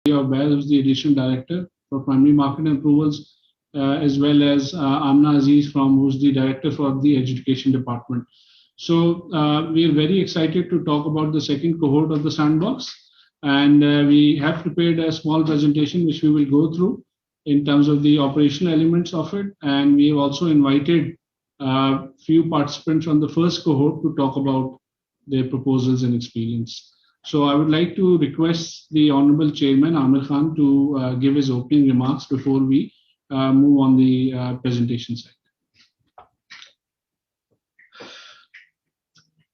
Ubaid, who's the Additional Director for Primary Market and Approvals, as well as Amna Aziz who's the Director for the Education Department. So we are very excited to talk about the second cohort of the sandbox, and we have prepared a small presentation which we will go through in terms of the operational elements of it, and we have also invited few participants from the first cohort to talk about their proposals and experience. So I would like to request the Honorable Chairman, Amir Khan, to give his opening remarks before we move on the presentation side.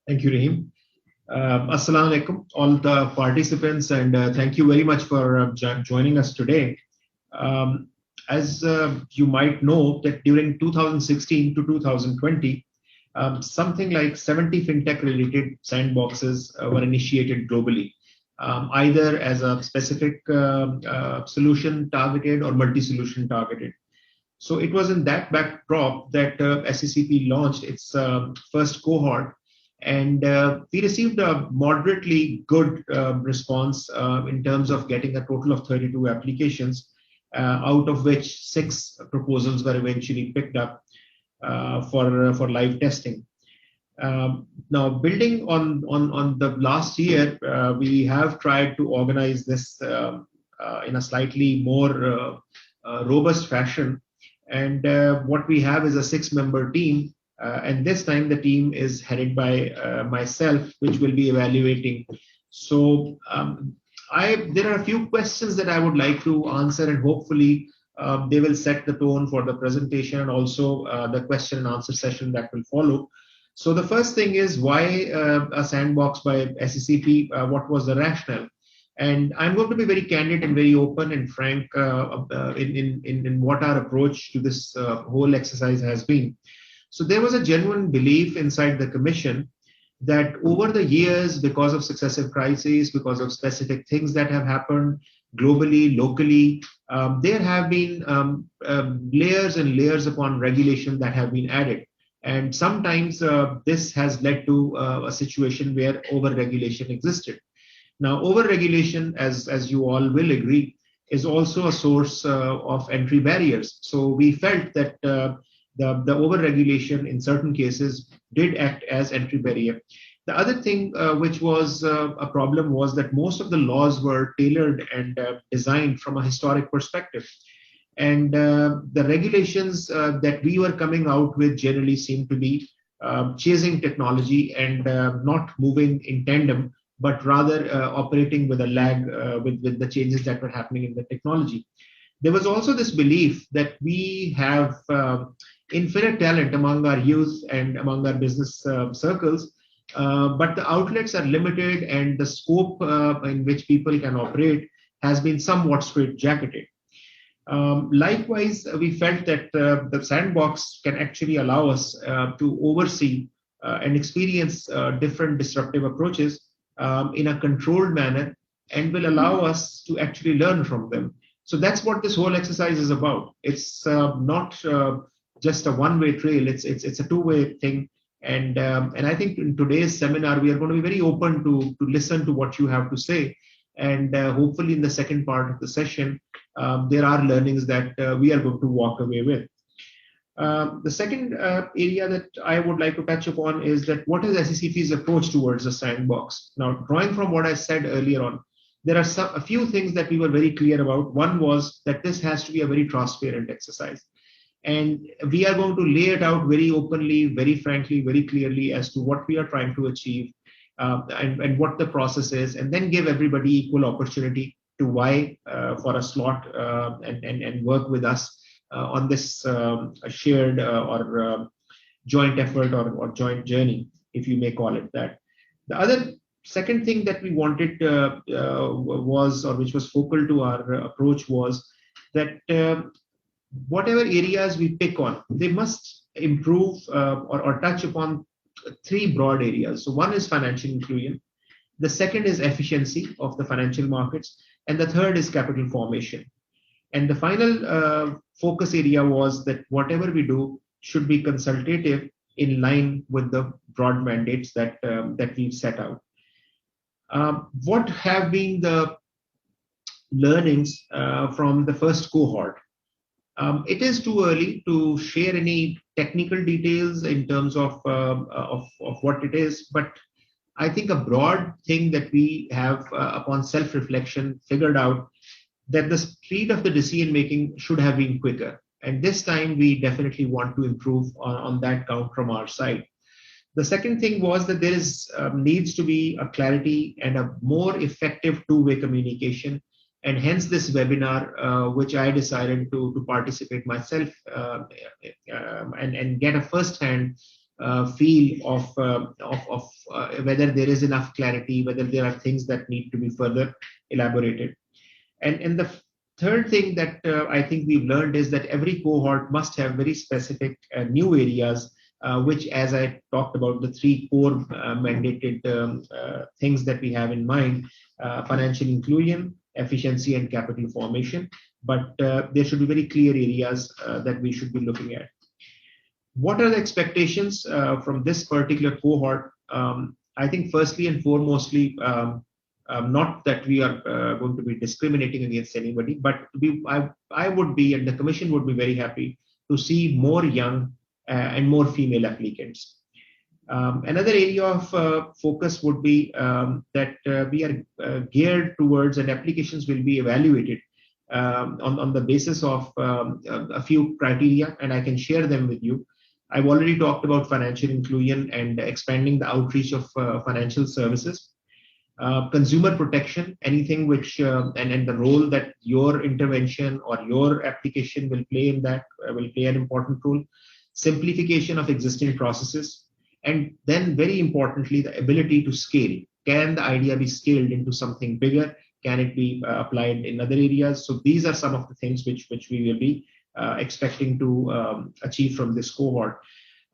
Thank you, Rahim. Assalamu alaikum, all the participants, and thank you very much for joining us today. As you might know, that during 2016 to 2020, something like 70 fintech-related sandboxes were initiated globally, either as a specific solution targeted or multi-solution targeted. So it was in that backdrop that SCCP launched its first cohort, and we received a moderately good response in terms of getting a total of 32 applications, out of which 6 proposals were eventually picked up for live testing. Now, building on the last year, we have tried to organize this in a slightly more robust fashion. And what we have is a 6-member team. And this time the team is headed by myself, which will be evaluating. So there are a few questions that I would like to answer, and hopefully they will set the tone for the presentation and also the question and answer session that will follow. So the first thing is, why a sandbox by SCCP? What was the rationale? And I'm going to be very candid and very open and frank in what our approach to this whole exercise has been. So there was a genuine belief inside the Commission that over the years, because of successive crises, because of specific things that have happened globally, locally, there have been layers and layers upon regulation that have been added. And sometimes this has led to a situation where over-regulation existed. Now, over-regulation, as you all will agree, is also a source of entry barriers. So we felt that the over-regulation in certain cases did act as entry barrier. The other thing which was a problem was that most of the laws were tailored and designed from a historic perspective. And the regulations that we were coming out with generally seemed to be chasing technology and not moving in tandem, but rather operating with a lag with the changes that were happening in the technology. There was also this belief that we have infinite talent among our youth and among our business circles, but the outlets are limited and the scope in which people can operate has been somewhat straitjacketed. Likewise, we felt that the sandbox can actually allow us to oversee and experience different disruptive approaches in a controlled manner, and will allow us to actually learn from them. So that's what this whole exercise is about. It's not just a one-way trail. It's a two-way thing. And I think in today's seminar, we are going to be very open to listen to what you have to say. And hopefully in the second part of the session, there are learnings that we are going to walk away with. The second area that I would like to touch upon is that what is SCCP's approach towards the sandbox? Now, drawing from what I said earlier on, there are a few things that we were very clear about. One was that this has to be a very transparent exercise. And we are going to lay it out very openly, very frankly, very clearly as to what we are trying to achieve and what the process is, and then give everybody equal opportunity to vie for a slot and work with us on this shared or joint effort or joint journey, if you may call it that. The other second thing that we wanted was, or which was focal to our approach, was that whatever areas we pick on, they must improve or touch upon 3 broad areas. So one is financial inclusion, the second is efficiency of the financial markets, and the third is capital formation. And the final focus area was that whatever we do should be consultative in line with the broad mandates that we've set out. What have been the learnings from the first cohort. It is too early to share any technical details in terms of what it is, but I think a broad thing that we have upon self-reflection figured out that the speed of the decision making should have been quicker. And this time we definitely want to improve on that count from our side. The second thing was that there is needs to be a clarity and a more effective two-way communication, and hence this webinar, which I decided to participate myself and get a first-hand feel of whether there is enough clarity, whether there are things that need to be further elaborated. And the third thing that I think we've learned is that every cohort must have very specific new areas, which, as I talked about, the three core mandated things that we have in mind: financial inclusion, efficiency, and capital formation. But there should be very clear areas that we should be looking at. What are the expectations from this particular cohort? I think firstly and foremostly, not that we are going to be discriminating against anybody, but I would be, and the commission would be very happy to see more young and more female applicants. Another area of focus would be that we are geared towards, and applications will be evaluated on the basis of a few criteria, and I can share them with you. I've already talked about financial inclusion and expanding the outreach of financial services. Consumer protection, anything which and the role that your intervention or your application will play in that will play an important role. Simplification of existing processes, and then very importantly, the ability to scale. Can the idea be scaled into something bigger? Can it be applied in other areas? So these are some of the things which we will be expecting to achieve from this cohort.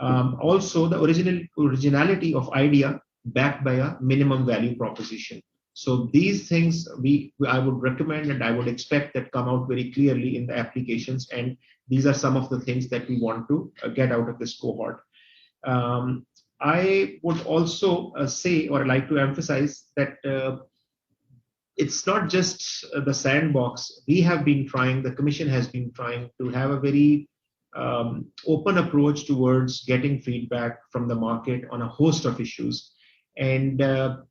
Also, the originality of idea backed by a minimum value proposition. So these things I would recommend and I would expect that come out very clearly in the applications, and these are some of the things that we want to get out of this cohort. I would also say, or like to emphasize, that it's not just the sandbox. We have been trying, the commission has been trying to have a very open approach towards getting feedback from the market on a host of issues. And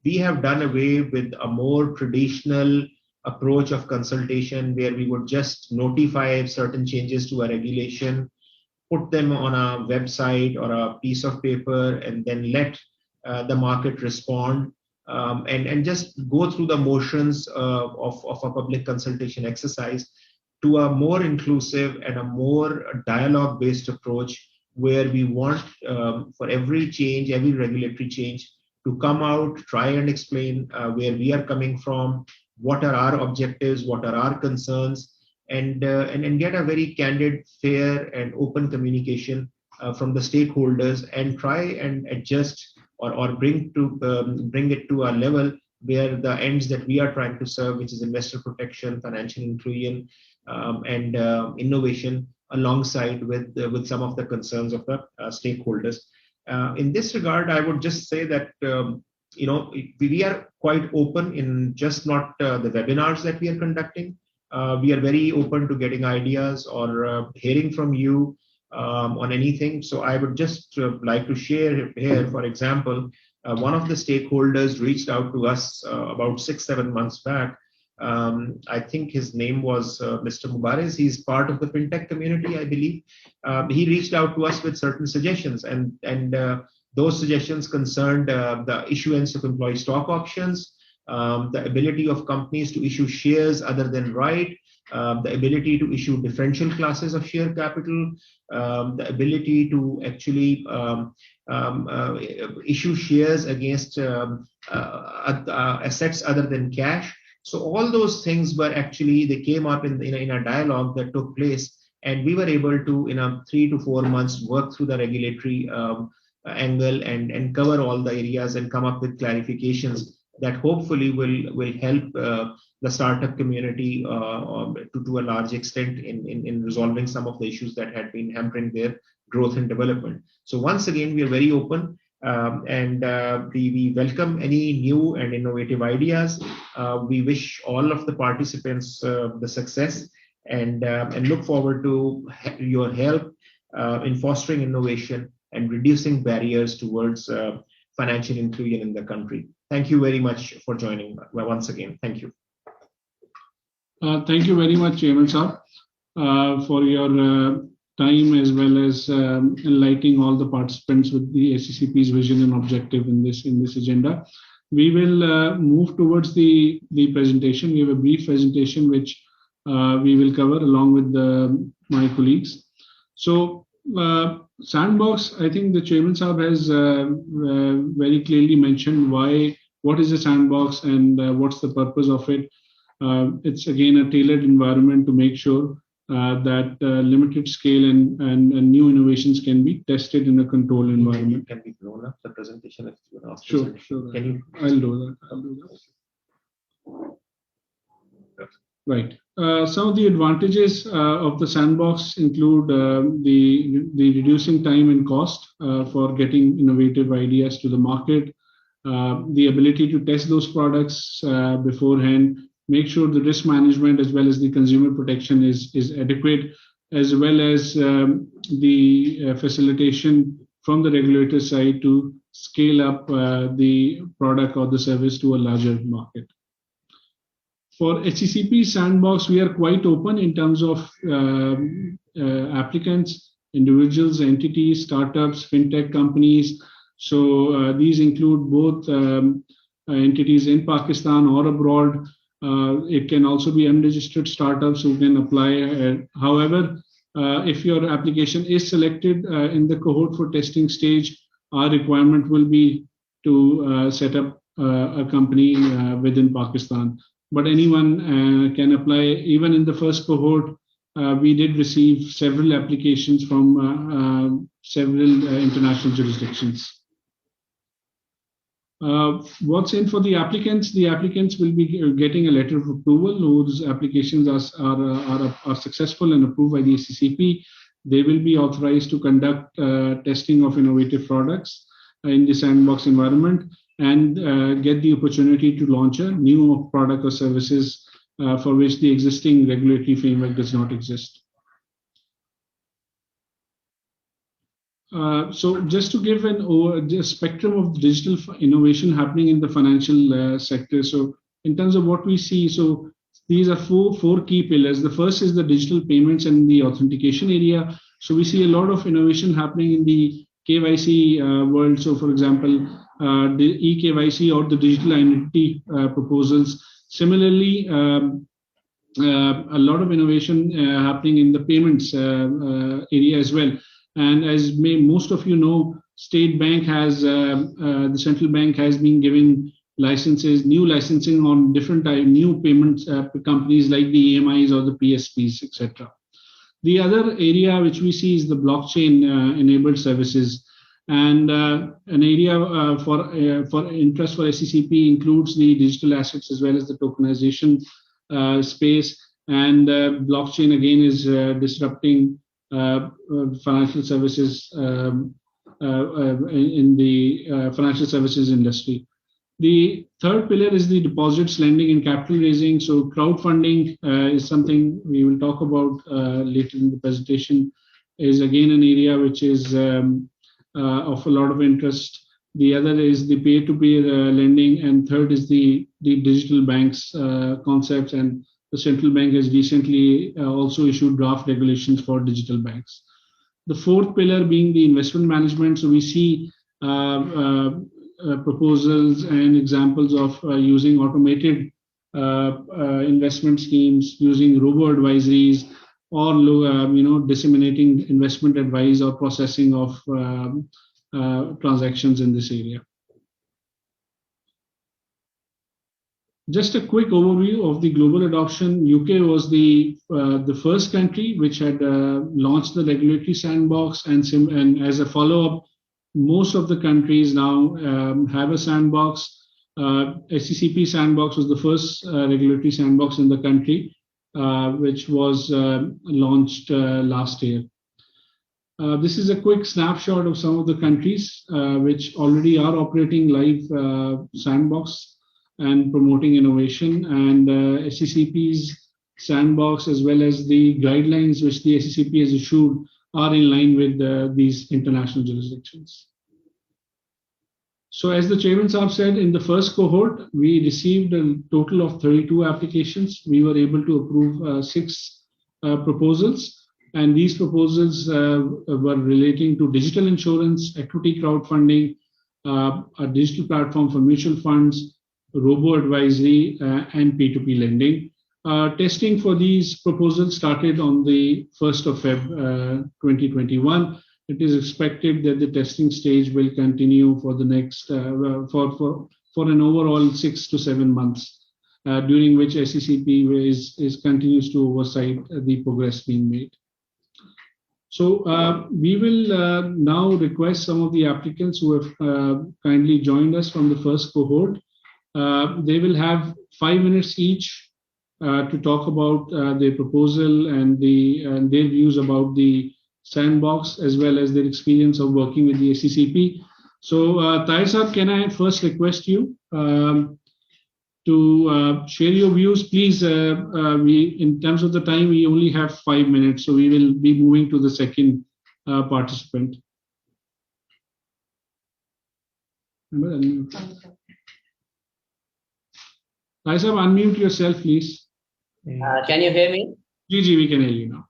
we have done away with a more traditional approach of consultation where we would just notify certain changes to a regulation, put them on a website or a piece of paper, and then let the market respond and just go through the motions of a public consultation exercise, to a more inclusive and a more dialogue-based approach where we want for every change, every regulatory change, to come out, try and explain where we are coming from, what are our objectives, what are our concerns, and get a very candid, fair, and open communication from the stakeholders, and try and adjust or bring it to a level where the ends that we are trying to serve, which is investor protection, financial inclusion, and innovation, alongside with some of the concerns of the stakeholders. In this regard, I would just say that we are quite open in just not the webinars that we are conducting. We are very open to getting ideas or hearing from you on anything. So I would just like to share here, for example, one of the stakeholders reached out to us about 6-7 months back. I think his name was Mr. Mubarak. He's part of the fintech community, I believe. He reached out to us with certain suggestions, and those suggestions concerned the issuance of employee stock options, the ability of companies to issue shares other than right, the ability to issue differential classes of share capital, the ability to actually issue shares against assets other than cash. So all those things were actually, they came up in a dialogue that took place, and we were able to, in a 3 to 4 months, work through the regulatory angle and cover all the areas and come up with clarifications that hopefully will help the startup community to a large extent in resolving some of the issues that had been hampering their growth and development. So once again, we are very open. We welcome any new and innovative ideas. We wish all of the participants the success and look forward to your help in fostering innovation and reducing barriers towards financial inclusion in the country. Thank you very much for joining once again. Thank you. Thank you very much, Chairman Sir, for your time as well as enlightening all the participants with the SCCP's vision and objective in this agenda. We will move towards the presentation. We have a brief presentation which we will cover along with my colleagues. So Sandbox, I think the Chairman Sahab has very clearly mentioned what is a sandbox and what's the purpose of it. It's again a tailored environment to make sure that limited scale and new innovations can be tested in a controlled environment. Can be blown up the presentation if you want to. Sure. Can you? I'll do that. Right. Some of the advantages of the sandbox include the reducing time and cost for getting innovative ideas to the market, the ability to test those products beforehand, make sure the risk management as well as the consumer protection is adequate, as well as the facilitation from the regulator side to scale up the product or the service to a larger market. For HCCP Sandbox, we are quite open in terms of applicants, individuals, entities, startups, fintech companies. So these include both entities in Pakistan or abroad. It can also be unregistered startups who can apply. However, if your application is selected in the cohort for testing stage, our requirement will be to set up a company within Pakistan. But anyone can apply. Even in the first cohort, we did receive several applications from several international jurisdictions. What's in for the applicants? The applicants will be getting a letter of approval whose applications are successful and approved by the SCCP. They will be authorized to conduct testing of innovative products in the sandbox environment and get the opportunity to launch a new product or services for which the existing regulatory framework does not exist. So just to give a spectrum of digital innovation happening in the financial sector. So in terms of what we see, so these are four key pillars. The first is the digital payments and the authentication area. So we see a lot of innovation happening in the KYC world. So for example, the eKYC or the digital identity proposals. Similarly, a lot of innovation happening in the payments area as well. And as most of you know, State Bank has, the central bank has been giving licenses, new licensing on different new payments companies like the EMIs or the PSPs, etc. The other area which we see is the blockchain enabled services. And an area for interest for SCCP includes the digital assets as well as the tokenization space. And blockchain again is disrupting financial services in the financial services industry. The third pillar is the deposits, lending, and capital raising. So crowdfunding is something we will talk about later in the presentation. Is again an area which is of a lot of interest. The other is the peer-to-peer lending, and third is the digital banks concepts. And the central bank has recently also issued draft regulations for digital banks. The fourth pillar being the investment management. So we see proposals and examples of using automated investment schemes, using robo-advisories, or disseminating investment advice or processing of transactions in this area. Just a quick overview of the global adoption. UK was the first country which had launched the regulatory sandbox, and as a follow-up, most of the countries now have a sandbox. SCCP sandbox was the first regulatory sandbox in the country, which was launched last year. This is a quick snapshot of some of the countries which already are operating live sandbox and promoting innovation, and SCCP's sandbox as well as the guidelines which the SCCP has issued are in line with these international jurisdictions. So as the Chairman Saab said, in the first cohort, we received a total of 32 applications. We were able to approve 6 proposals. And these proposals were relating to digital insurance, equity crowdfunding, a digital platform for mutual funds, robo-advisory, and P2P lending. Testing for these proposals started on the 1st of Feb 2021. It is expected that the testing stage will continue for the next for an overall 6 to 7 months, during which SCCP continues to oversight the progress being made. So we will now request some of the applicants who have kindly joined us from the first cohort. They will have 5 minutes each to talk about their proposal and their views about the sandbox as well as their experience of working with the SCCP. So Tahir Saab, can I first request you to share your views, please. In terms of the time, we only have 5 minutes, so we will be moving to the second participant. Tahir Saab, unmute yourself, please. Can you hear me? Ji, we can hear you now.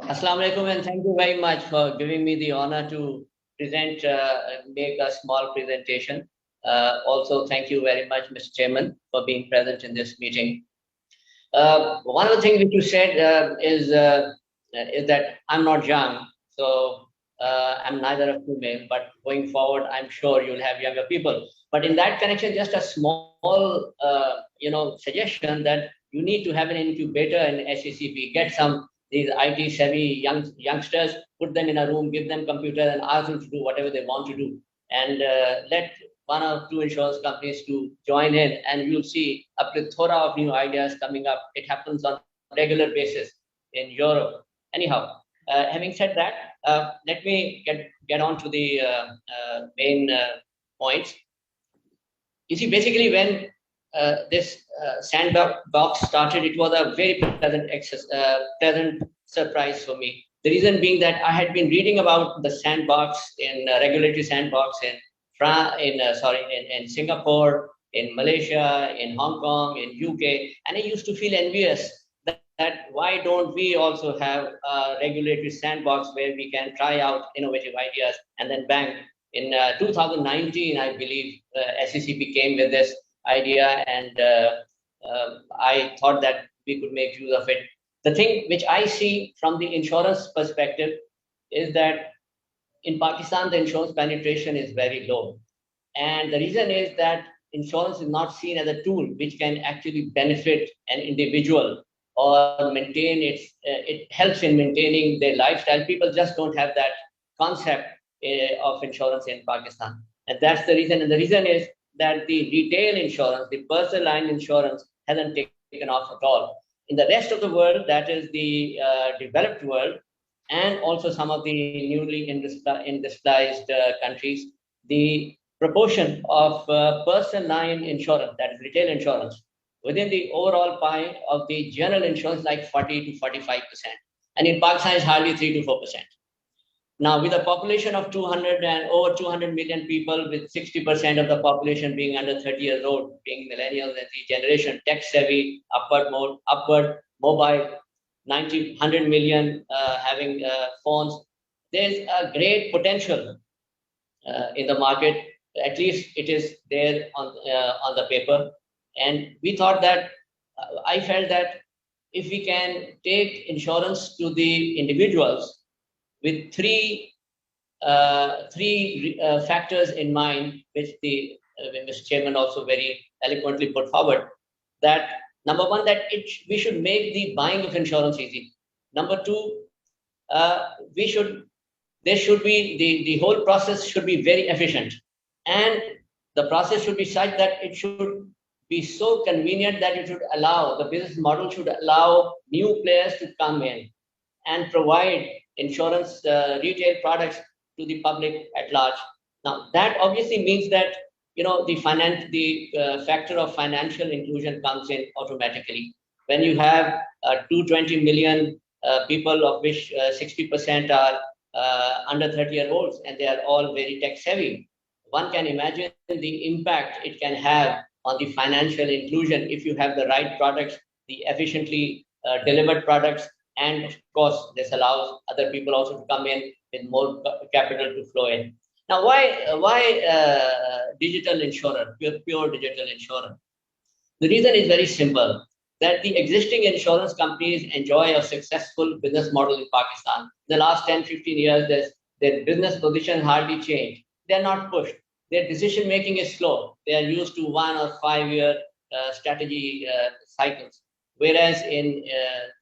Assalamu alaikum, and thank you very much for giving me the honor to present, make a small presentation. Also, thank you very much, Mr. Chairman, for being present in this meeting. One of the things which you said is that I'm not young, so I'm neither a female, but going forward, I'm sure you'll have younger people. But in that connection, just a small, suggestion that you need to have an incubator in SCCP, get these IT savvy youngsters, put them in a room, give them computers and ask them to do whatever they want to do. And let 1 or 2 insurance companies to join in, and you'll see a plethora of new ideas coming up. It happens on a regular basis in Europe. Anyhow, having said that, let me get on to the main points. You see, basically when this sandbox started, it was a very pleasant surprise for me. The reason being that I had been reading about the sandbox in regulatory sandbox in Singapore, in Malaysia, in Hong Kong, in UK, and I used to feel envious that why don't we also have a regulatory sandbox where we can try out innovative ideas and then bang. In 2019, I believe SCCP came with this idea, and I thought that we could make use of it. The thing which I see from the insurance perspective is that in Pakistan, the insurance penetration is very low. And the reason is that insurance is not seen as a tool which can actually benefit an individual or maintain it helps in maintaining their lifestyle. People just don't have that concept of insurance in Pakistan. And that's the reason. And the reason is that the retail insurance, the personal line insurance hasn't taken off at all. In the rest of the world, that is the developed world, and also some of the newly industrialized countries, the proportion of personal line insurance, that is retail insurance, within the overall pie of the general insurance, like 40 to 45%. And in Pakistan, it's hardly 3 to 4%. Now, with a population of over 200 million people, with 60% of the population being under 30 years old, being millennials and the generation tech savvy, upward mobile, 100 million having phones, there's a great potential in the market. At least it is there on the paper. And we thought that, I felt that if we can take insurance to the individuals with three factors in mind, which the Mr. Chairman also very eloquently put forward, that number one, that we should make the buying of insurance easy. Number two, the whole process should be very efficient, and the process should be such that it should be so convenient that it should allow, the business model should allow new players to come in and provide insurance retail products to the public at large. Now, that obviously means that the factor of financial inclusion comes in automatically. When you have 220 million people, of which 60% are under 30-year-olds, and they are all very tech savvy, one can imagine the impact it can have on the financial inclusion if you have the right products, the efficiently delivered products, and of course, this allows other people also to come in with more capital to flow in. Now, why digital insurer, pure digital insurer? The reason is very simple, that the existing insurance companies enjoy a successful business model in Pakistan. In the last 10, 15 years, their business position hardly changed. They're not pushed. Their decision making is slow. They are used to 1 or 5 year strategy cycles. Whereas in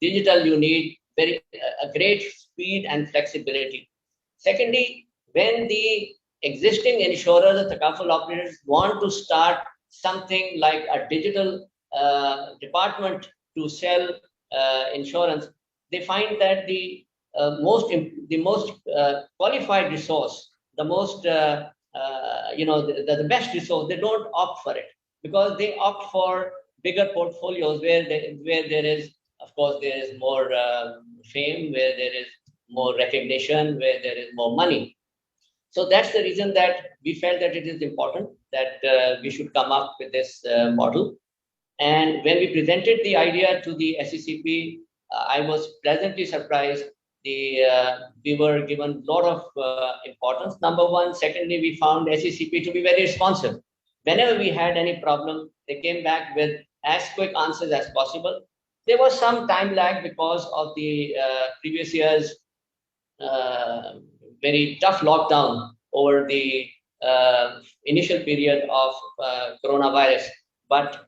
digital, you need a great speed and flexibility. Secondly, when the existing insurers or takaful operators want to start something like a digital department to sell insurance, they find that the most qualified resource, the most the best resource, they don't opt for it, because they opt for bigger portfolios where there is, of course, there is more fame, where there is more recognition, where there is more money. So that's the reason that we felt that it is important that we should come up with this model. And when we presented the idea to the SECP, I was pleasantly surprised. We were given a lot of importance, number one. Secondly, we found SECP to be very responsive. Whenever we had any problem, they came back with as quick answers as possible. There was some time lag because of the previous year's very tough lockdown over the initial period of coronavirus. But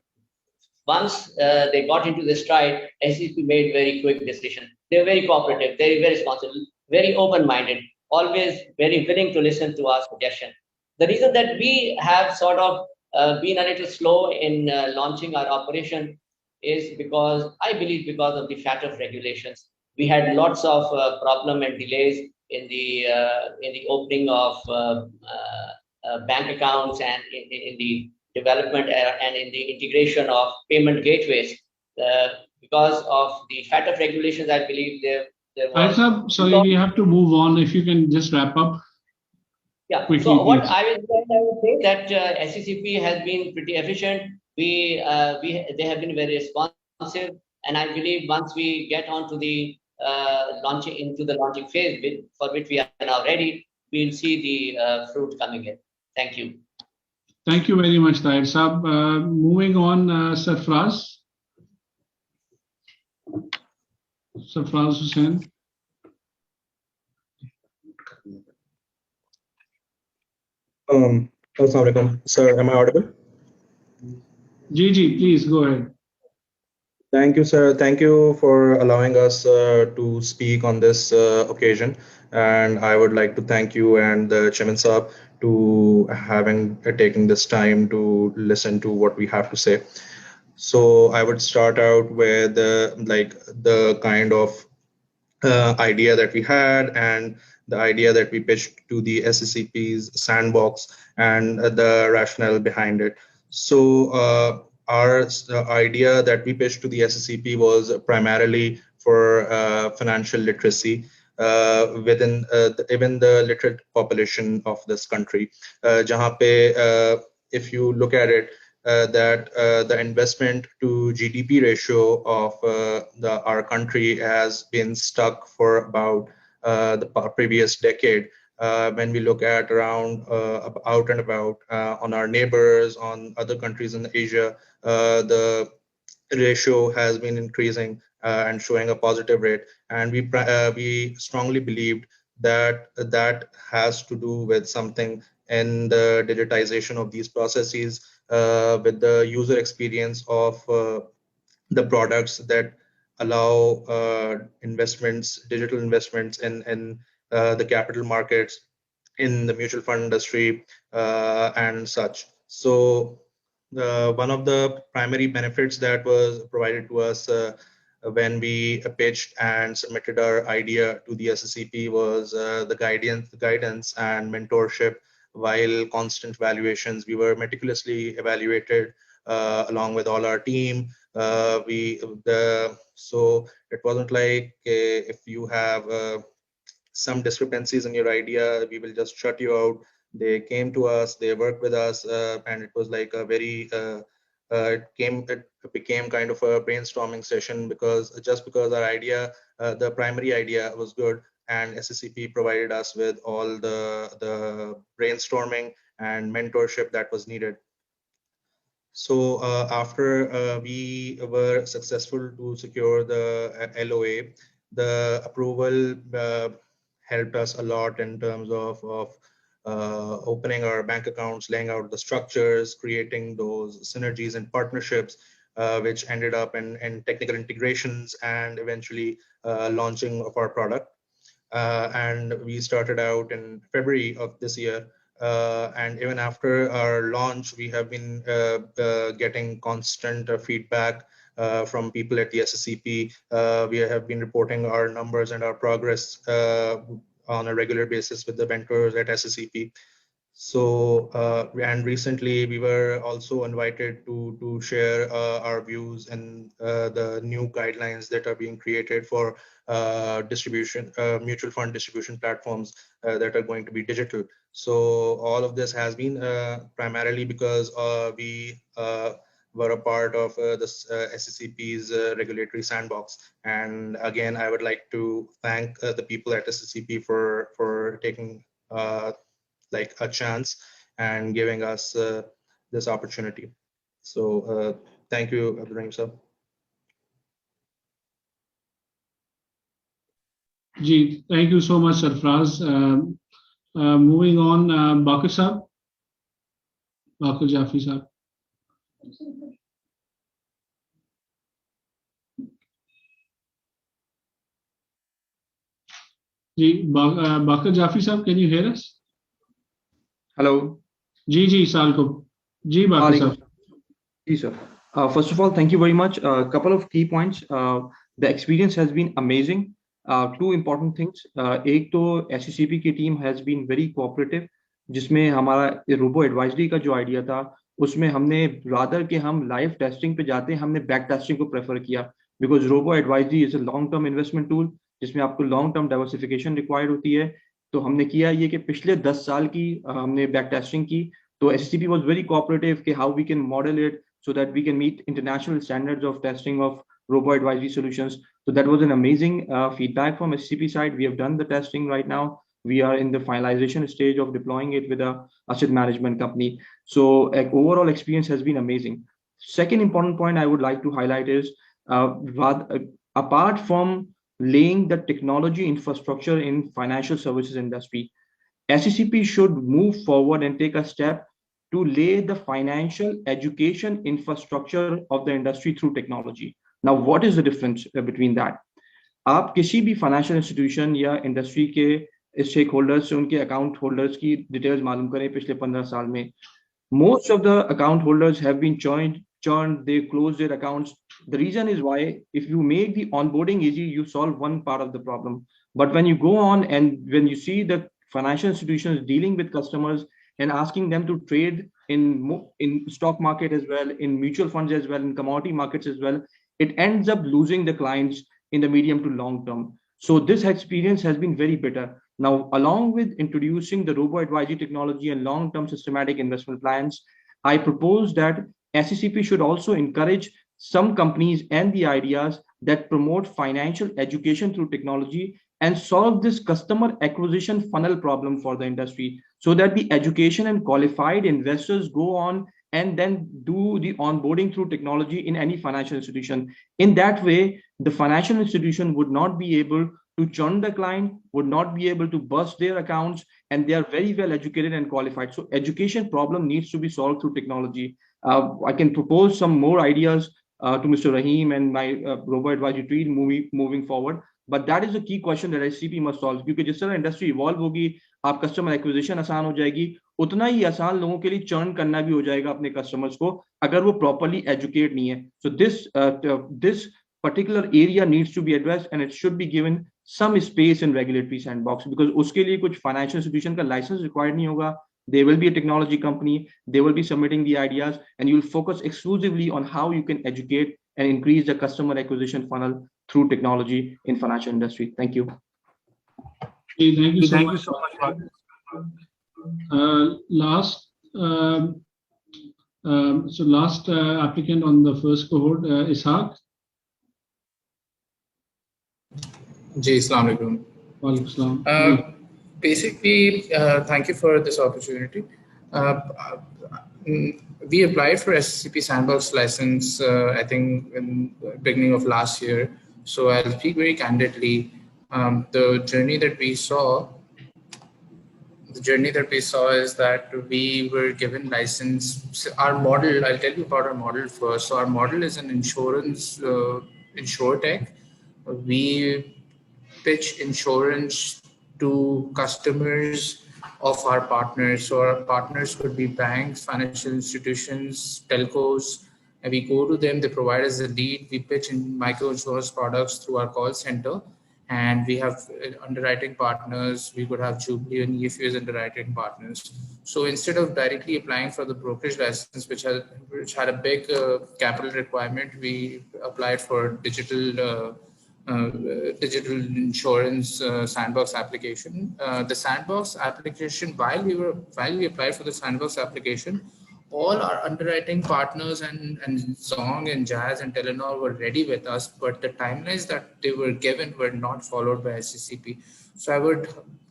once they got into the stride, SECP made very quick decision. They were very cooperative, very responsive, very open-minded, always very willing to listen to our suggestion. The reason that we have sort of been a little slow in launching our operation is because, I believe, because of the FATF regulations. We had lots of problem and delays in the opening of bank accounts and in the development and in the integration of payment gateways. Because of the FATF regulations, I believe there was... Sorry, we have to move on. If you can just wrap up. Yeah. Quickly, so what please. I would say that SECP has been pretty efficient. They have been very responsive, and I believe once we get onto the launching phase, for which we are now ready, we'll see the fruit coming in. Thank you. Thank you very much, Tahir Saab. Moving on, Sarfraz Hussain. Assalamualaikum. Sir, am I audible? Gigi, please go ahead. Thank you, sir. Thank you for allowing us to speak on this occasion. And I would like to thank you and the Chairman Saab to taking this time to listen to what we have to say. So I would start out with the kind of idea that we had and the idea that we pitched to the SECP's sandbox and the rationale behind it. So our idea that we pitched to the SECP was primarily for financial literacy within even the literate population of this country. Jahan pe, if you look at it, that the investment to GDP ratio of our country has been stuck for about the previous decade. When we look at around out and about on our neighbors, on other countries in Asia, the ratio has been increasing and showing a positive rate. And we strongly believed that that has to do with something in the digitization of these processes, with the user experience of the products that allow digital investments in the capital markets, in the mutual fund industry, and such. So one of the primary benefits that was provided to us when we pitched and submitted our idea to the SSCP was the guidance and mentorship. While constant valuations, we were meticulously evaluated along with all our team. So it wasn't like if you have some discrepancies in your idea, we will just shut you out. They came to us, they worked with us, and it was like a very it became kind of a brainstorming session, because our idea, the primary idea was good, and SSCP provided us with all the brainstorming and mentorship that was needed. So after we were successful to secure the LOA, the approval helped us a lot in terms of opening our bank accounts, laying out the structures, creating those synergies and partnerships, which ended up in technical integrations and eventually launching of our product. And we started out in February of this year. And even after our launch, we have been getting constant feedback from people at the SSCP. We have been reporting our numbers and our progress on a regular basis with the mentors at SSCP. So, and recently we were also invited to share our views and the new guidelines that are being created for distribution, mutual fund distribution platforms that are going to be digital. So all of this has been primarily because we were a part of this SSCP's regulatory sandbox. And again, I would like to thank the people at SSCP for taking like a chance and giving us this opportunity. So thank you, Abdurrahim sir. Ji, thank you so much, Sarfraz. Moving on, Bakir Saab, Bakir Jafi Saab. Ji, Bakir Jafi Saab, can you hear us? Hello. Ji, Salko. Ji, Bakir Saab. Ji, sir. First of all, thank you very much. A couple of key points. The experience has been amazing. Two important things. एक तो SSCP की team has been very cooperative, जिसमें हमारा robo advisory का जो idea था, उसमें हमने rather कि हम लाइव टेस्टिंग पे जाते हैं, हमने बैक टेस्टिंग को प्रेफर किया, because robo advisory is a long term investment tool जिसमें आपको लॉन्ग टर्म डाइवर्सिफिकेशन रिक्वायर्ड होती है. तो हमने किया ये कि पिछले 10 साल की हमने बैक टेस्टिंग की. तो SSCP was very cooperative कि how we can model it so that we can meet international standards of testing of robo advisory solutions. So that was an amazing feedback from SSCP side. We have done the testing right now. We are in the finalization stage of deploying it with a asset management company. So overall experience has been amazing. Second important point I would like to highlight is apart from laying the technology infrastructure in financial services industry, SSCP should move forward and take a step to lay the financial education infrastructure of the industry through technology. Now, what is the difference between that? आप किसी भी financial institution या industry के stakeholders से उनके account holders की details मालूम करें पिछले 15 साल में. Most of the account holders have been churned, they close their accounts. The reason is why, if you make the onboarding easy, you solve one part of the problem. But when you go on and when you see the financial institutions dealing with customers and asking them to trade in stock market as well, in mutual funds as well, in commodity markets as well, it ends up losing the clients in the medium to long term. So this experience has been very bitter. Now, along with introducing the robo-advisory technology and long-term systematic investment plans, I propose that SSCP should also encourage some companies and the ideas that promote financial education through technology and solve this customer acquisition funnel problem for the industry, so that the education and qualified investors go on and then do the onboarding through technology in any financial institution. In that way, the financial institution would not be able to churn the client, would not be able to bust their accounts, and they are very well educated and qualified. So education problem needs to be solved through technology. I can propose some more ideas to Mr. Rahim and my robo-advisory team moving forward. But that is a key question that SSCP must solve. क्योंकि जिस तरह industry evolve होगी, आप customer acquisition आसान हो जाएगी, उतना ही आसान लोगों के लिए चर्न करना भी हो जाएगा अपने कस्टमर्स को, अगर वो प्रॉपर्ली एजुकेट नहीं है. So this particular area needs to be addressed and it should be given some space in regulatory sandbox, because uske liye kuch financial institution ka license required nahi hoga. There will be a technology company, they will be submitting the ideas, and you will focus exclusively on how you can educate and increase the customer acquisition funnel through technology in financial industry. Thank you. Okay, thank you so Thank much. you so much. Last applicant on the first cohort, Ishaq. Ji, Assalamu alaikum. Walaikum assalam. Basically, thank you for this opportunity. We applied for SCCP Sandbox license, I think, in the beginning of last year. So I'll speak very candidly. The journey that we saw is that we were given license. Our model, I'll tell you about our model first. So our model is an insurance, insurtech. We pitch insurance to customers of our partners. So our partners could be banks, financial institutions, telcos, and we go to them, they provide us a lead. We pitch in micro insurance products through our call center, and we have underwriting partners. We could have Jubilee and EFU as underwriting partners. So instead of directly applying for the brokerage license, which had a big capital requirement, we applied for digital insurance sandbox application. The sandbox application, while we applied for the sandbox application, all our underwriting partners and Zong and Jazz and Telenor were ready with us, but the timelines that they were given were not followed by SCCP. So I would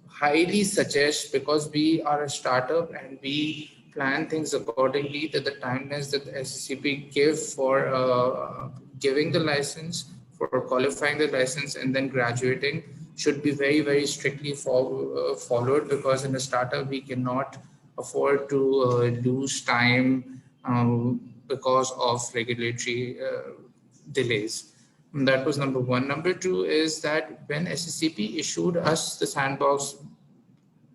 highly suggest, because we are a startup and we plan things accordingly, that the timelines that the SCCP give for giving the license, for qualifying the license and then graduating should be very, very strictly followed, because in a startup we cannot afford to lose time because of regulatory delays. And that was number one. Number two is that when SCCP issued us the sandbox,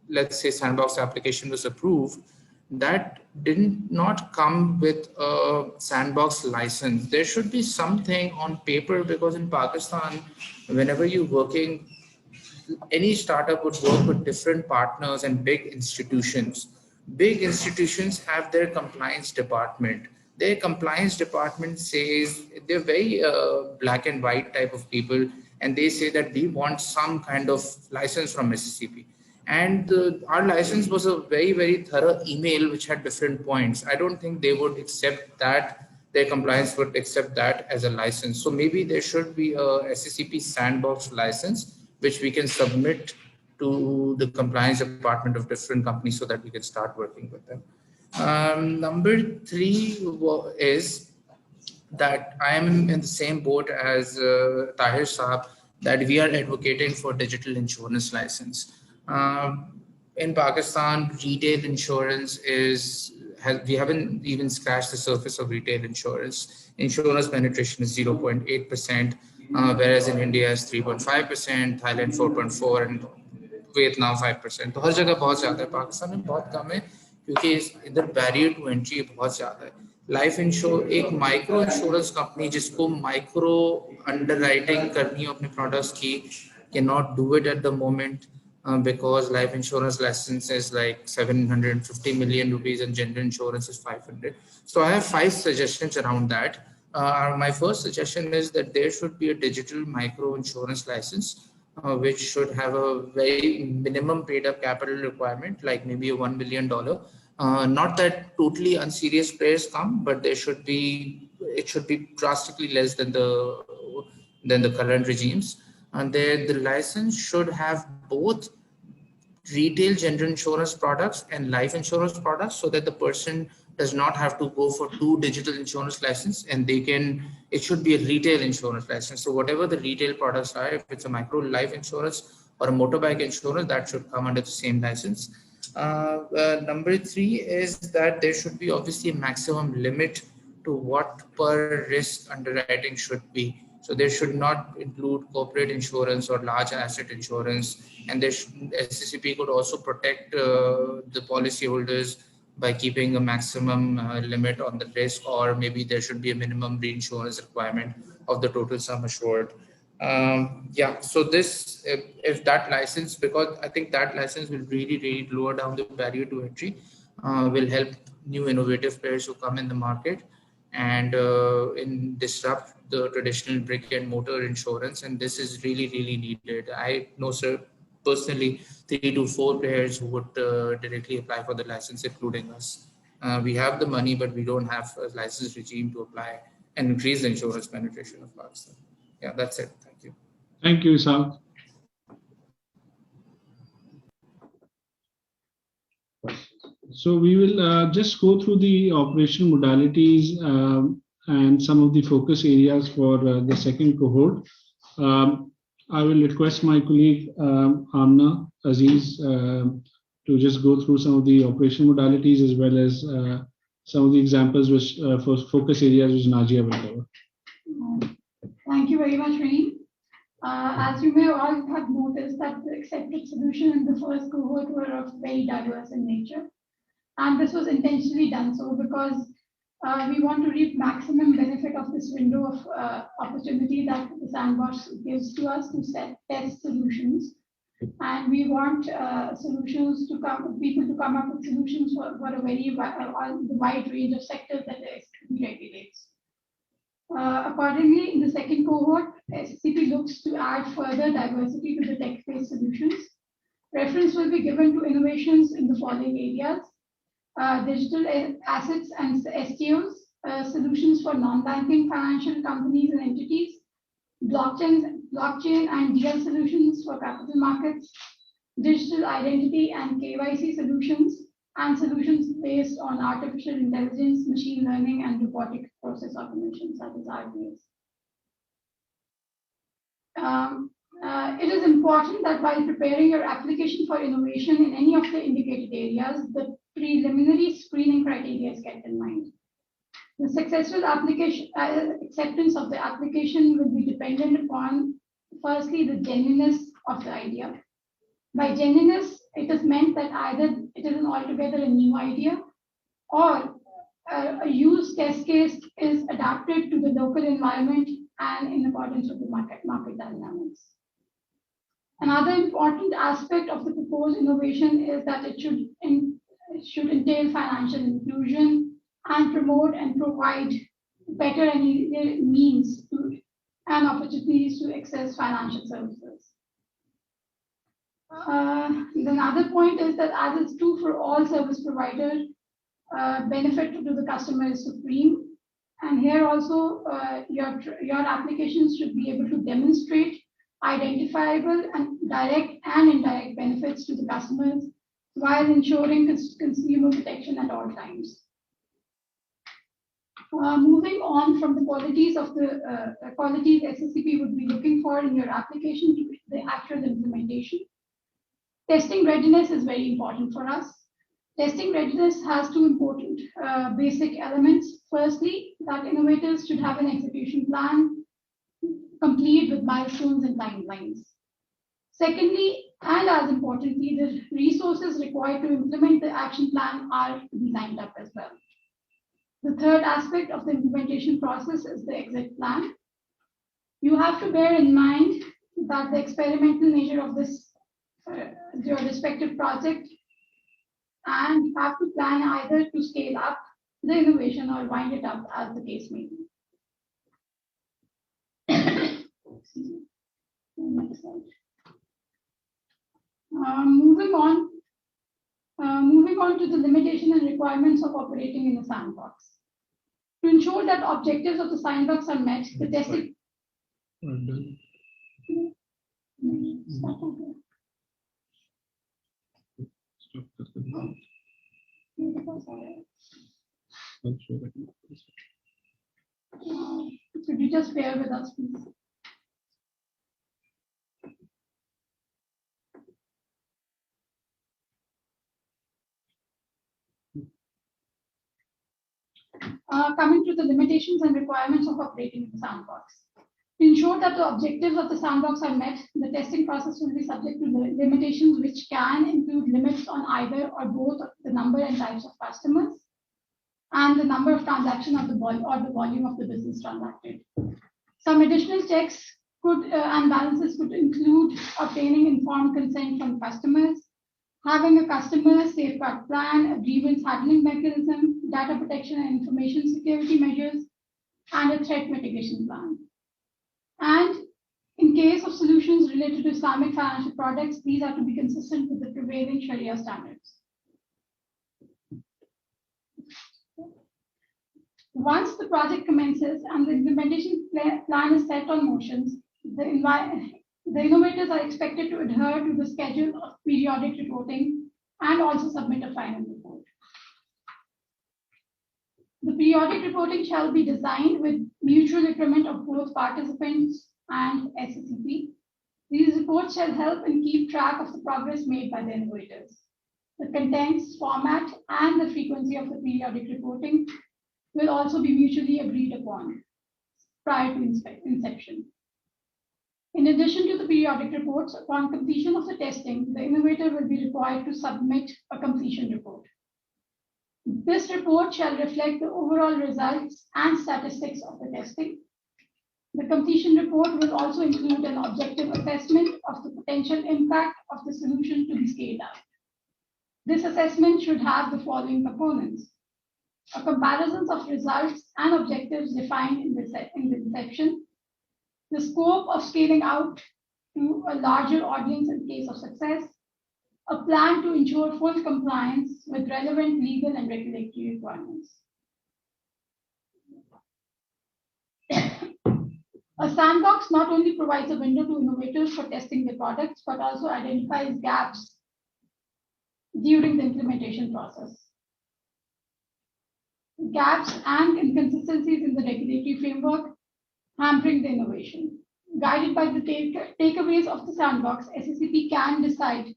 let's say sandbox application was approved, that did not come with a sandbox license. There should be something on paper, because in Pakistan, whenever you're working, any startup would work with different partners and big institutions. Big institutions have their compliance department. Their compliance department says, they're very black and white type of people, and they say that we want some kind of license from SCCP. And our license was a very, very thorough email which had different points. I don't think they would accept that, their compliance would accept that as a license. So maybe there should be a SCCP sandbox license which we can submit to the compliance department of different companies so that we can start working with them. Number three is that I am in the same boat as Tahir Saab, that we are advocating for digital insurance license. In Pakistan, retail insurance we haven't even scratched the surface of retail insurance. Insurance penetration is 0.8%, whereas in India is 3.5%, Thailand 4.4%, and Vietnam 5%. तो हर जगह बहुत ज़्यादा है, पाकिस्तान में बहुत कम है, क्योंकि इधर बैरियर टू एंट्री बहुत ज़्यादा है. लाइफ इंश्योर एक माइक्रो इंश्योरेंस कंपनी जिसको माइक्रो अंडरराइटिंग करनी हो अपने प्रोडक्ट्स की, can not do it at the moment. Because life insurance license is like 750 million rupees and general insurance is 500. So I have 5 suggestions around that. My first suggestion is that there should be a digital micro insurance license, which should have a very minimum paid up capital requirement, like maybe a $1 million. Not that totally unserious players come, but it should be drastically less than the current regimes. And then the license should have both retail general insurance products and life insurance products, so that the person does not have to go for 2 digital insurance license, and it should be a retail insurance license. So whatever the retail products are, if it's a micro life insurance or a motorbike insurance, that should come under the same license. Number 3 is that there should be obviously a maximum limit to what per risk underwriting should be. So there should not include corporate insurance or large asset insurance, and SCCP could also protect the policyholders by keeping a maximum limit on the risk, or maybe there should be a minimum reinsurance requirement of the total sum assured. Yeah, so this, if that license, because I think that license will really lower down the barrier to entry, will help new innovative players who come in the market and disrupt the traditional brick and mortar insurance. And this is really needed. I know, sir, personally 3 to 4 players who would directly apply for the license, including us. We have the money, but we don't have a license regime to apply and increase the insurance penetration of Pakistan. Yeah, that's it. Thank you. Thank you, Ishaq. So we will just go through the operational modalities and some of the focus areas for the second cohort. I will request my colleague Amna Aziz to just go through some of the operational modalities as well as some of the examples which for focus areas which Najia will cover. Thank you very much, Reem. As you may all have noticed that the accepted solution in the first cohort were of very diverse in nature. And this was intentionally done so because we want to reap maximum benefit of this window of opportunity that the sandbox gives to us to test solutions. And we want people to come up with solutions for a very wide range of sectors that the SCCP regulates. Accordingly, in the second cohort, SCCP looks to add further diversity to the tech-based solutions. Reference will be given to innovations in the following areas: digital assets and STOs, solutions for non-banking financial companies and entities, blockchain and DL solutions for capital markets, digital identity and KYC solutions, and solutions based on artificial intelligence, machine learning, and robotic process automation, such as RPAs. It is important that while preparing your application for innovation in any of the indicated areas, the preliminary screening criteria is kept in mind. The successful application acceptance of the application will be dependent upon, firstly, the genuineness of the idea. By genuineness, it is meant that either it is an altogether a new idea, or a use test case is adapted to the local environment and in accordance with the market dynamics. Another important aspect of the proposed innovation is that it should entail financial inclusion and promote and provide better and easier means and opportunities to access financial services. Another point is that as it's true for all service providers, benefit to the customer is supreme. And here also, your applications should be able to demonstrate identifiable and direct and indirect benefits to the customers while ensuring consumer protection at all times. Moving on from the qualities of the qualities SCCP would be looking for in your application to the actual implementation. Testing readiness is very important for us. Testing readiness has two important basic elements. Firstly, that innovators should have an execution plan complete with milestones and timelines. Secondly, and as importantly, the resources required to implement the action plan are to be lined up as well. The third aspect of the implementation process is the exit plan. You have to bear in mind that the experimental nature of this your respective project, and you have to plan either to scale up the innovation or wind it up, as the case may be. Next slide. Moving on to the limitation and requirements of operating in a sandbox. To ensure that objectives of the sandbox are met, the testing. Could you just bear with us, please? Coming to the limitations and requirements of operating in the sandbox. To To ensure that the objectives of the sandbox are met, the testing process will be subject to limitations which can include limits on either or both the number and types of customers and the number of transactions of the volume of the business transacted. Some additional checks and balances could include obtaining informed consent from customers, having a customer safeguard plan, a grievance handling mechanism, data protection and information security measures, and a threat mitigation plan. And in case of solutions related to Islamic financial products, these are to be consistent with the prevailing Sharia standards. Once the project commences and the implementation plan is set on motions, the innovators are expected to adhere to the schedule of periodic reporting and also submit a final report. The periodic reporting shall be designed with mutual agreement of both participants and SSCP. These reports shall help and keep track of the progress made by the innovators. The contents, format, and the frequency of the periodic reporting will also be mutually agreed upon prior to inception. In addition to the periodic reports, upon completion of the testing, the innovator will be required to submit a completion report. This report shall reflect the overall results and statistics of the testing. The completion report will also include an objective assessment of the potential impact of the solution to be scaled up. This assessment should have the following components: a comparison of results and objectives defined in the inception, the scope of scaling out to a larger audience in case of success, a plan to ensure full compliance with relevant legal and regulatory requirements. A sandbox not only provides a window to innovators for testing their products, but also identifies gaps during the implementation process. Gaps and inconsistencies in the regulatory framework hampering the innovation. Guided by the takeaways of the sandbox, SSCP can decide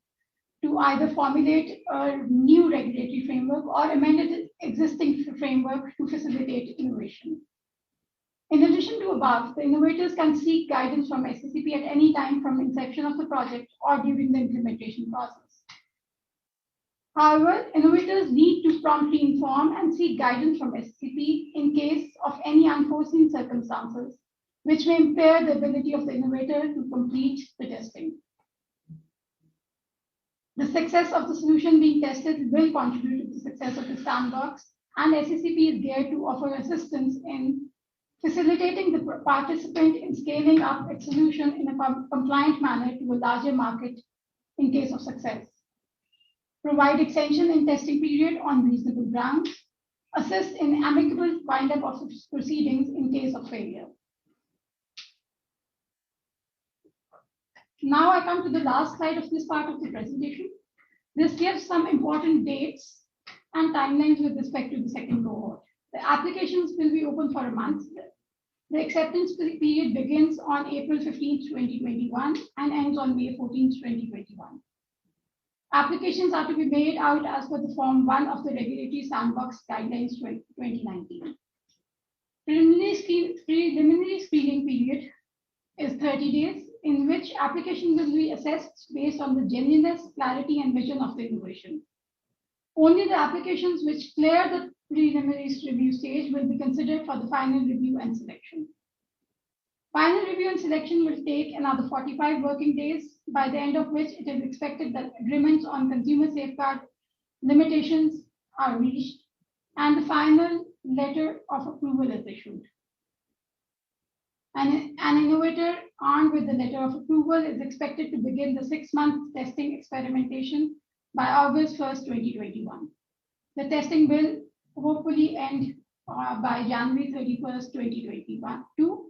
to either formulate a new regulatory framework or amend its existing framework to facilitate innovation. In addition to above, the innovators can seek guidance from SSCP at any time from inception of the project or during the implementation process. However, innovators need to promptly inform and seek guidance from SSCP in case of any unforeseen circumstances, which may impair the ability of the innovator to complete the testing. The success of the solution being tested will contribute to the success of the sandbox, and SSCP is geared to offer assistance in facilitating the participant in scaling up its solution in a compliant manner to a larger market in case of success. Provide extension in testing period on reasonable grounds, assist in amicable wind-up of proceedings in case of failure. Now I come to the last slide of this part of the presentation. This gives some important dates and timelines with respect to the second cohort. The applications will be open for a month. The acceptance period begins on April 15th, 2021 and ends on May 14th, 2021. Applications are to be made out as per the Form 1 of the Regulatory Sandbox Guidelines 2019. Preliminary screening period is 30 days, in which application will be assessed based on the genuineness, clarity, and vision of the innovation. Only the applications which clear the preliminary review stage will be considered for the final review and selection. Final review and selection will take another 45 working days, by the end of which it is expected that agreements on consumer safeguard limitations are reached and the final letter of approval is issued. An innovator armed with the letter of approval is expected to begin the 6-month testing experimentation by August 1st, 2021. The testing will hopefully end by January 31st, 2022.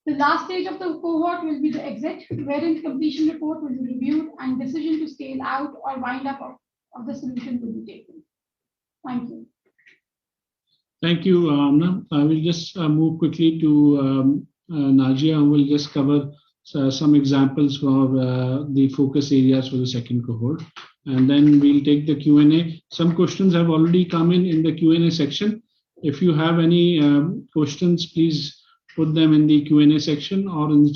The last stage of the cohort will be the exit, wherein completion report will be reviewed and decision to scale out or wind up of the solution will be taken. Thank you. Thank you, Amna. I will just move quickly to Najia, who will just cover some examples for the focus areas for the second cohort. And then we'll take the Q&A. Some questions have already come in the Q&A section. If you have any questions, please put them in the Q&A section or in the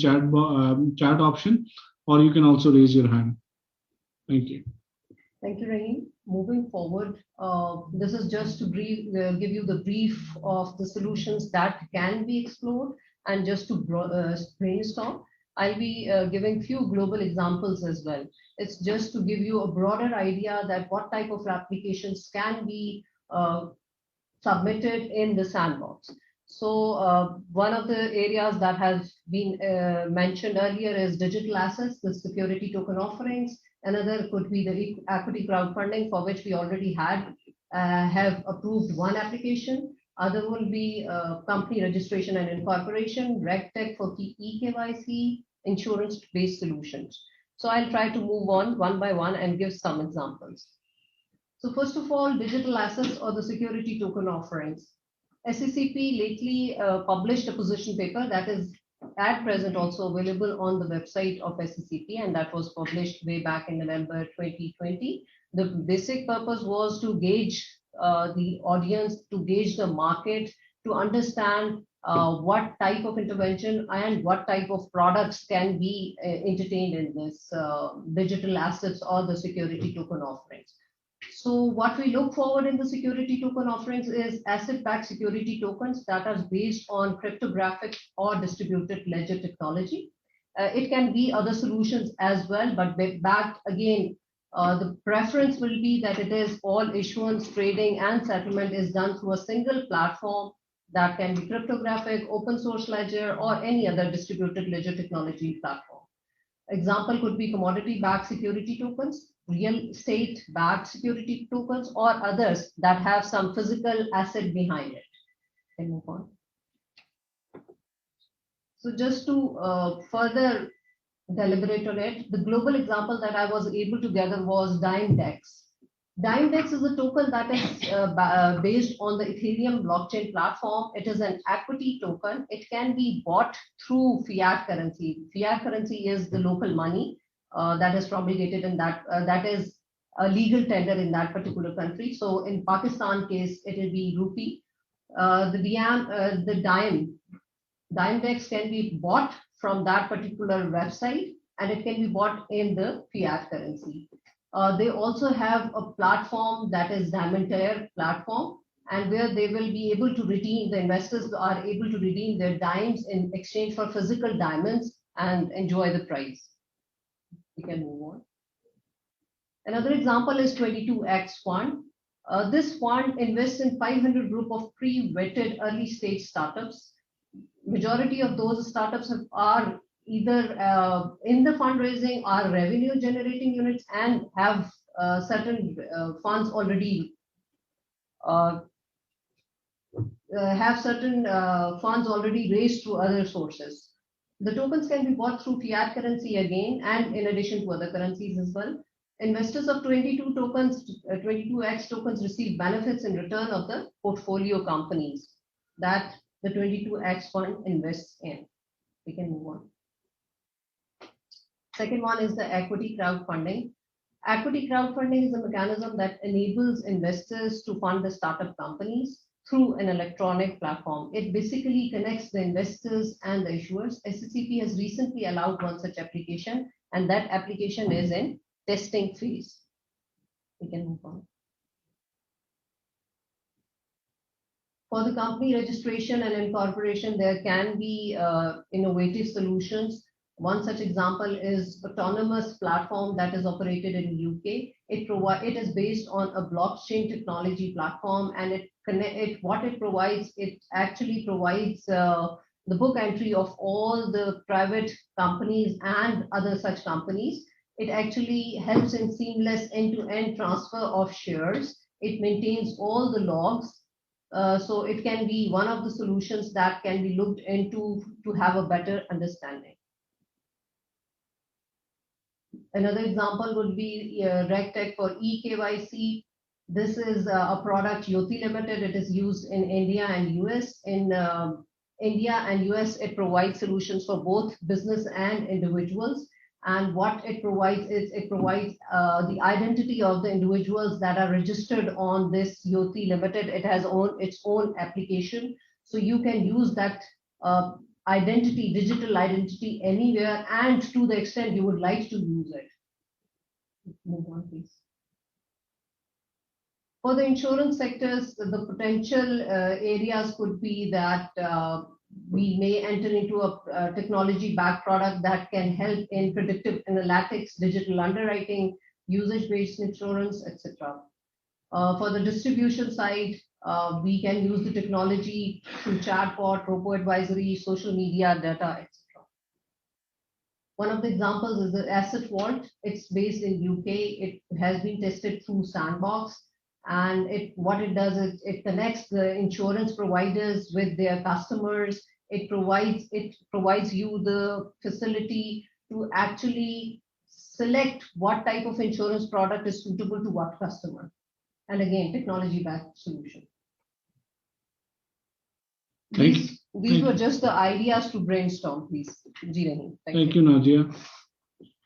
chat option, or you can also raise your hand. Thank you. Thank you, Rahim. Moving forward, this is just to give you the brief of the solutions that can be explored, and just to brainstorm. I'll be giving few global examples as well. It's just to give you a broader idea that what type of applications can be submitted in the sandbox. So one of the areas that has been mentioned earlier is digital assets, the security token offerings. Another could be the equity crowdfunding, for which we already have approved one application. Other will be company registration and incorporation, RegTech for eKYC, insurance-based solutions. So I'll try to move on one by one and give some examples. So first of all, digital assets or the security token offerings. SCCP lately published a position paper that is at present also available on the website of SCCP, and that was published way back in November 2020. The basic purpose was to gauge the audience, to gauge the market, to understand what type of intervention and what type of products can be entertained in this digital assets or the security token offerings. So what we look forward in the security token offerings is asset-backed security tokens that are based on cryptographic or distributed ledger technology. It can be other solutions as well, but backed again, the preference will be that it is all issuance, trading, and settlement is done through a single platform that can be cryptographic, open source ledger, or any other distributed ledger technology platform. Example could be commodity-backed security tokens, real estate-backed security tokens, or others that have some physical asset behind it. Can move on. So just to further deliberate on it, the global example that I was able to gather was DimeDex. DimeDex is a token that is based on the Ethereum blockchain platform. It is an equity token. It can be bought through fiat currency. Fiat currency is the local money that is promulgated in that, that is a legal tender in that particular country. So in Pakistan case, it will be rupee. The DimeDex can be bought from that particular website, and it can be bought in the fiat currency. They also have a platform that is Diamantaire platform, and where they will be able to redeem, the investors are able to redeem their dimes in exchange for physical diamonds and enjoy the price. We can move on. Another example is 22X Fund. This fund invests in 500 group of pre-vetted early stage startups. Majority of those startups are either in the fundraising or revenue generating units and have certain funds already raised through other sources. The tokens can be bought through fiat currency again, and in addition to other currencies as well. Investors of 22X tokens receive benefits in return of the portfolio companies that the 22X fund invests in. We can move on. Second one is the equity crowdfunding. Equity crowdfunding is a mechanism that enables investors to fund the startup companies through an electronic platform. It basically connects the investors and the issuers. SCCP has recently allowed one such application, and that application is in testing phase. We can move on. For the company registration and incorporation, there can be innovative solutions. One such example is autonomous platform that is operated in UK. It is based on a blockchain technology platform, and it actually provides the book entry of all the private companies and other such companies. It actually helps in seamless end-to-end transfer of shares. It maintains all the logs. So it can be one of the solutions that can be looked into to have a better understanding. Another example would be RegTech for eKYC. This is a product, Yoti Limited. It is used in India and US. In India and US, it provides solutions for both business and individuals. And what it provides is it provides the identity of the individuals that are registered on this Yoti Limited. It has its own application. So you can use that identity, digital identity anywhere and to the extent you would like to use it. Move on, please. For the insurance sectors, the potential areas could be that we may enter into a technology-backed product that can help in predictive analytics, digital underwriting, usage-based insurance, etc. For the distribution side, we can use the technology through chatbot, robo-advisory, social media, data, etc. One of the examples is the Asset Vault. It's based in UK. It has been tested through Sandbox. And what it does is it connects the insurance providers with their customers. It provides you the facility to actually select what type of insurance product is suitable to what customer. And again, technology-backed solution. These were just the ideas to brainstorm, please. Thank you, Nadia.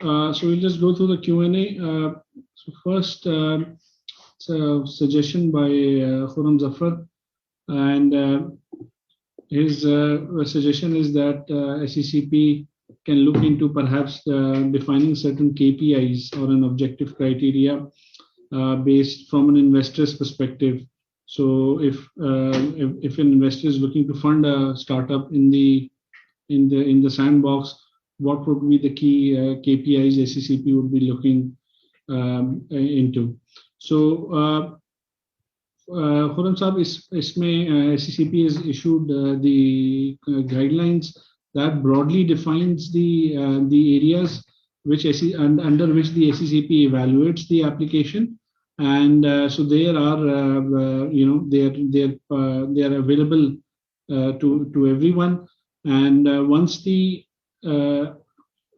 So we'll just go through the Q&A. So first, it's a suggestion by Khurram Zafar, and his suggestion is that SECP can look into perhaps defining certain KPIs or an objective criteria based from an investor's perspective. So if an investor is looking to fund a startup in the sandbox, what would be the key KPIs SECP would be looking into? So, Khurram Saab, SECP has issued the guidelines that broadly defines the areas which under which the SECP evaluates the application, and so there are they are available to everyone, and once the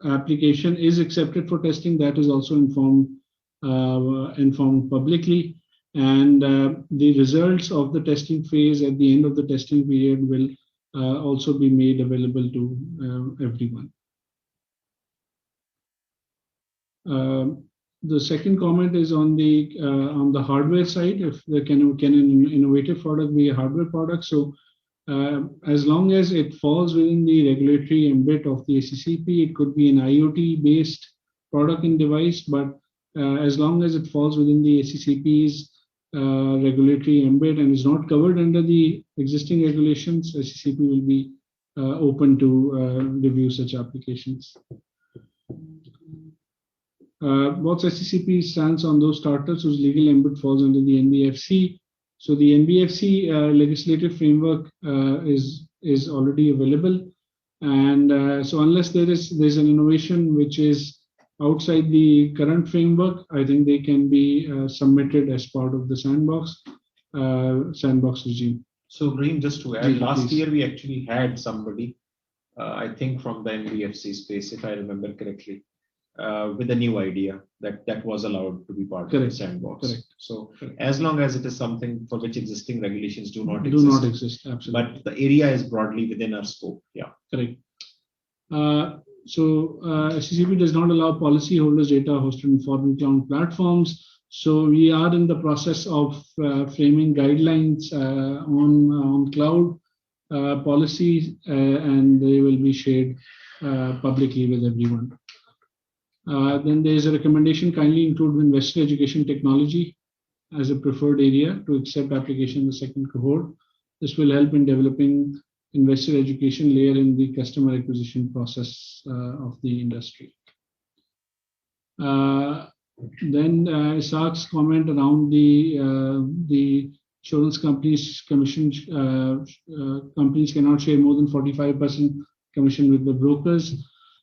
application is accepted for testing, that is also informed publicly, and the results of the testing phase at the end of the testing period will also be made available to everyone. The second comment is on the hardware side. If can an innovative product be a hardware product? So as long as it falls within the regulatory ambit of the SECP, it could be an IoT based product and device, but as long as it falls within the SECP's regulatory ambit and is not covered under the existing regulations, SECP will be open to review such applications. What's SECP's stance on those startups whose legal ambit falls under the NBFC? So the NBFC legislative framework is already available, and so unless there's an innovation which is outside the current framework, I think they can be submitted as part of the sandbox regime. So, Rahim, just to add, last year we actually had somebody, I think from the NBFC space, if I remember correctly, with a new idea that was allowed to be part of the sandbox. Correct. So, Correct. as long as it is something for which existing regulations do not exist, absolutely. But the area is broadly within our scope. Yeah. Correct. So SECP does not allow policyholders' data hosted in foreign cloud platforms. So we are in the process of framing guidelines on cloud policies, and they will be shared publicly with everyone. Then there is a recommendation: kindly include investor education technology as a preferred area to accept application in the second cohort. This will help in developing investor education layer in the customer acquisition process of the industry. Then Isaaq's comment around the insurance companies commission, companies cannot share more than 45% commission with the brokers.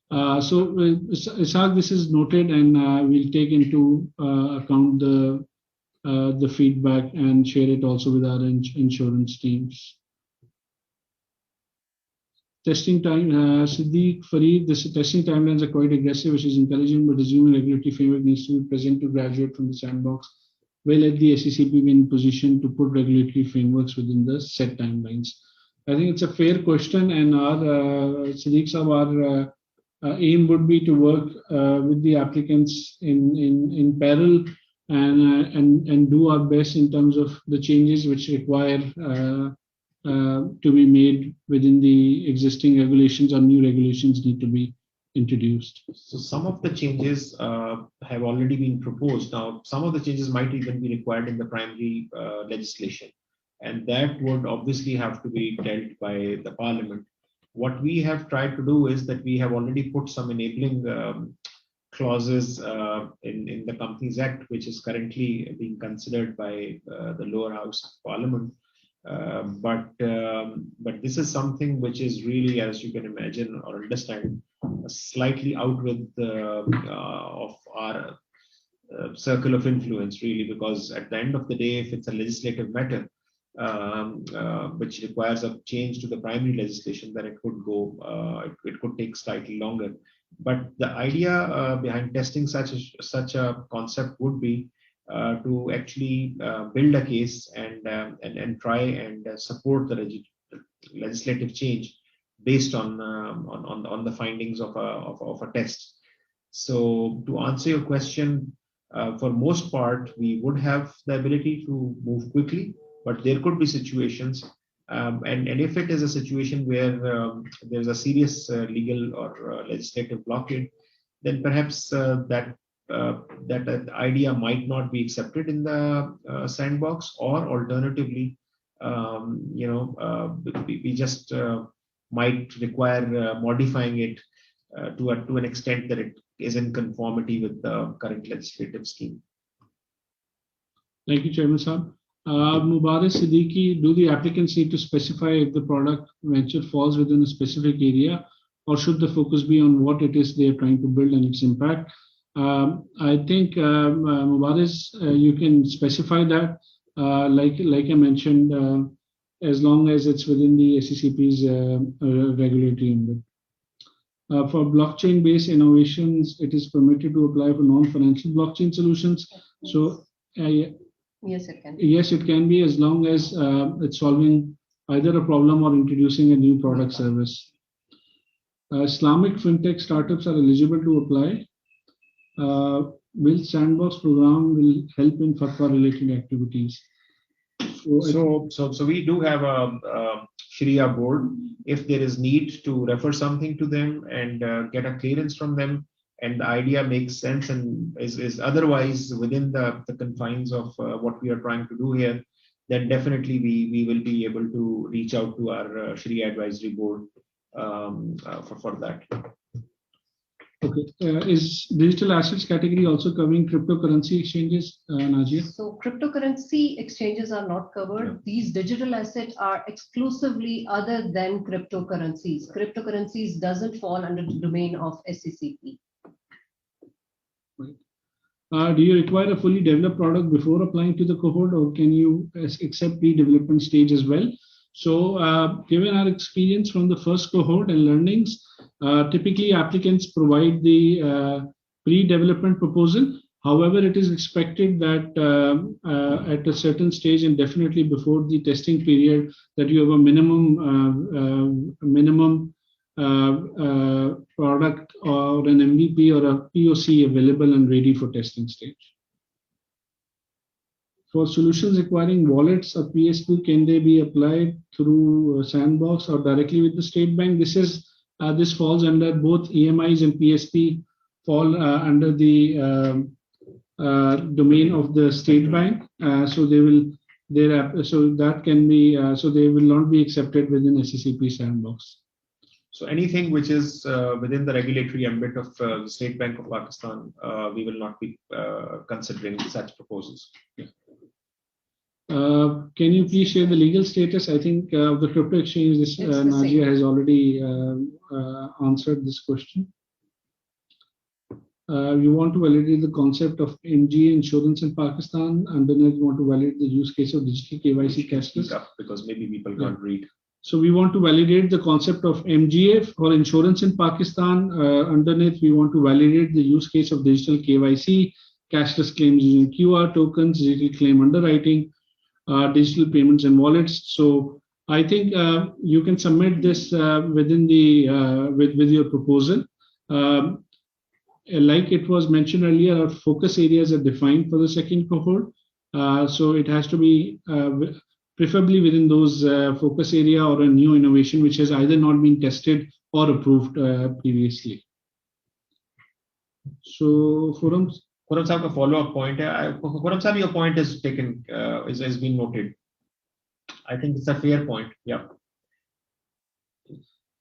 So Isaaq, this is noted, and we'll take into account the feedback and share it also with our insurance teams. Testing time, Siddiq Fareed, this testing timelines are quite aggressive, which is encouraging, but assuming regulatory framework needs to be present to graduate from the sandbox, will let the SECP be in position to put regulatory frameworks within the set timelines? I think it's a fair question, and our Siddiq Saab, our aim would be to work with the applicants in parallel and do our best in terms of the changes which require to be made within the existing regulations, or new regulations need to be introduced? So some of the changes have already been proposed. Now, some of the changes might even be required in the primary legislation, and that would obviously have to be dealt by the Parliament. What we have tried to do is that we have already put some enabling clauses in the Companies Act, which is currently being considered by the lower house of Parliament. But this is something which is really, as you can imagine or understand, slightly out with of our circle of influence, really, because at the end of the day, if it's a legislative matter which requires a change to the primary legislation, then it could go, it could take slightly longer. But the idea behind testing such a concept would be to actually build a case and try and support the legislative change based on the findings of a test. So to answer your question, for most part, we would have the ability to move quickly, but there could be situations, and if it is a situation where there's a serious legal or legislative blockade, then perhaps that idea might not be accepted in the sandbox, or alternatively, we just might require modifying it to an extent that it is in conformity with the current legislative scheme. Thank you, Chairman Saab. Mubarak Siddiqui, do the applicants need to specify if the product venture falls within a specific area, or should the focus be on what it is they are trying to build and its impact? I think, Mubarak, you can specify that, like I mentioned, as long as it's within the SCCP's regulatory ambit. For blockchain-based innovations, it is permitted to apply for non-financial blockchain solutions. So, yes, it can. Yes, it can be, as long as it's solving either a problem or introducing a new product service. Islamic fintech startups are eligible to apply. Will Sandbox program will help in fatwa-related activities? So we do have a Sharia board. If there is need to refer something to them and get a clearance from them, and the idea makes sense and is otherwise within the confines of what we are trying to do here, then definitely we will be able to reach out to our Sharia advisory board for that. Okay. Is digital assets category also covering cryptocurrency exchanges, Najia? So cryptocurrency exchanges are not covered. Yeah. These digital assets are exclusively other than cryptocurrencies. Cryptocurrencies doesn't fall under the domain of SCCP. Right. Do you require a fully developed product before applying to the cohort, or can you accept the development stage as well? So given our experience from the first cohort and learnings, typically applicants provide the pre-development proposal. However, it is expected that at a certain stage, and definitely before the testing period, that you have a minimum product or an MVP or a POC available and ready for testing stage. For solutions requiring wallets or PSP, can they be applied through Sandbox or directly with the State Bank? This falls under both EMIs and PSP fall under the domain of the State Bank. So they will not be accepted within SCCP Sandbox. So anything which is within the regulatory ambit of the State Bank of Pakistan, we will not be considering such proposals. Yeah. Can you please share the legal status? I think the crypto exchange, Najia has already answered this question. You want to validate the concept of MGA insurance in Pakistan, and then you want to validate the use case of digital KYC cashless. Because maybe people can't read. So we want to validate the concept of MGA for insurance in Pakistan. Underneath, we want to validate the use case of digital KYC, cashless claims using QR tokens, digital claim underwriting, digital payments and wallets. So I think you can submit this within the with your proposal. Like it was mentioned earlier, our focus areas are defined for the second cohort. So it has to be preferably within those focus area or a new innovation which has either not been tested or approved previously. So, Khurram Sahib, a follow-up point. Khurram Sahib, your point is taken, has been noted. I think it's a fair point. Yeah.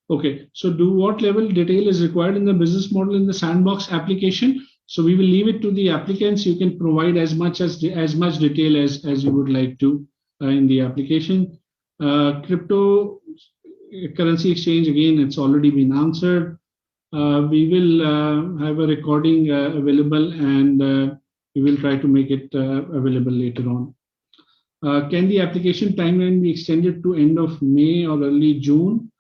Okay. So, what level detail is required in the business model in the sandbox application? So, we will leave it to the applicants. You can provide as much detail as you would like to in the application. Crypto currency exchange, again, it's already been answered. We will have a recording available, and we will try to make it available later on. Can the application timeline be extended to end of May or early June?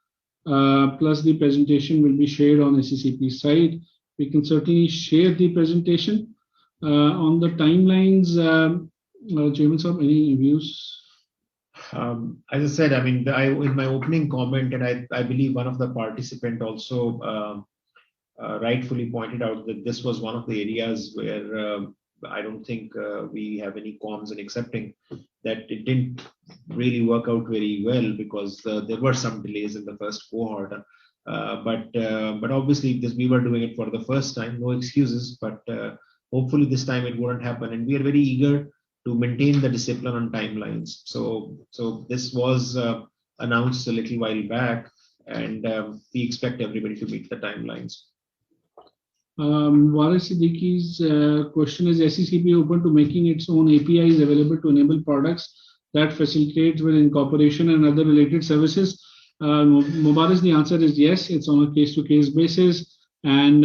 Plus the presentation will be shared on SCCP site. We can certainly share the presentation. On the timelines, Chairman Sahib, any views? As I said, I mean, in my opening comment, and I believe one of the participants also rightfully pointed out that this was one of the areas where I don't think we have any qualms in accepting that it didn't really work out very well because there were some delays in the first cohort. But obviously, we were doing it for the first time, no excuses. But hopefully, this time it wouldn't happen, and we are very eager to maintain the discipline on timelines. So this was announced a little while back, and we expect everybody to meet the timelines. Waris Siddiqui's question is: SCCP open to making its own APIs available to enable products that facilitate with incorporation and other related services? Mubarak, the answer is yes. It's on a case-to-case basis, and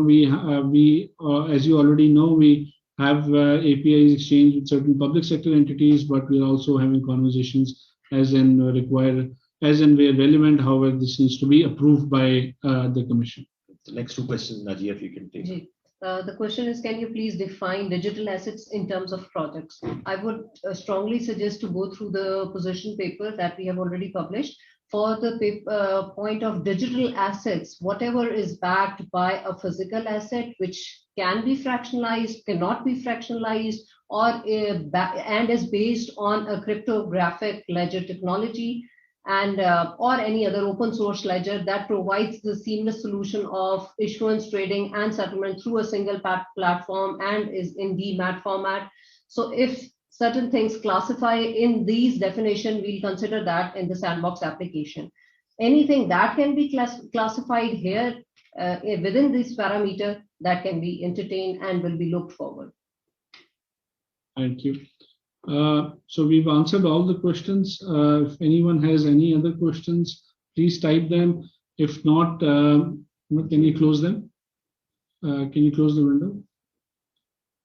we as you already know, we have APIs exchanged with certain public sector entities, but we're also having conversations as and where relevant. However, this needs to be approved by the Commission. The next two questions, Najia, if you can take. The question is, can you please define digital assets in terms of projects? I would strongly suggest to go through the position paper that we have already published. For the point of digital assets, whatever is backed by a physical asset, which can be fractionalized, cannot be fractionalized, or and is based on a cryptographic ledger technology, and or any other open source ledger that provides the seamless solution of issuance, trading, and settlement through a single platform and is in DMAT format. So if certain things classify in these definitions, we'll consider that in the sandbox application. Anything that can be classified here within this parameter, that can be entertained and will be looked forward. Thank you. So we've answered all the questions. If anyone has any other questions, please type them. If not, can you close them? Can you close the window?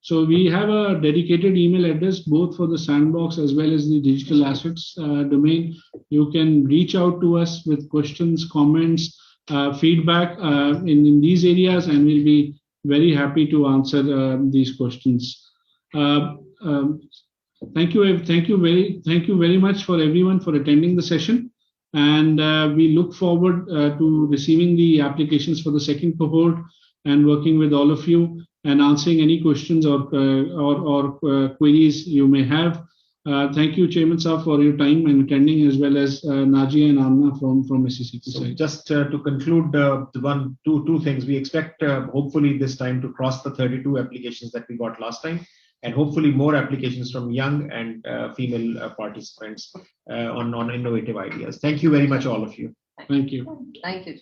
So we have a dedicated email address both for the sandbox as well as the digital assets domain. You can reach out to us with questions, comments, feedback in these areas, and we'll be very happy to answer these questions. Thank you very much for everyone for attending the session, and we look forward to receiving the applications for the second cohort and working with all of you and answering any questions or queries you may have. Thank you, Chairman Sahab, for your time and attending, as well as Najia and Amna from SCCP so side. Just to conclude, two things. We expect hopefully this time to cross the 32 applications that we got last time, and hopefully more applications from young and female participants on innovative ideas. Thank you very much, all of you. Thank you. Thank you.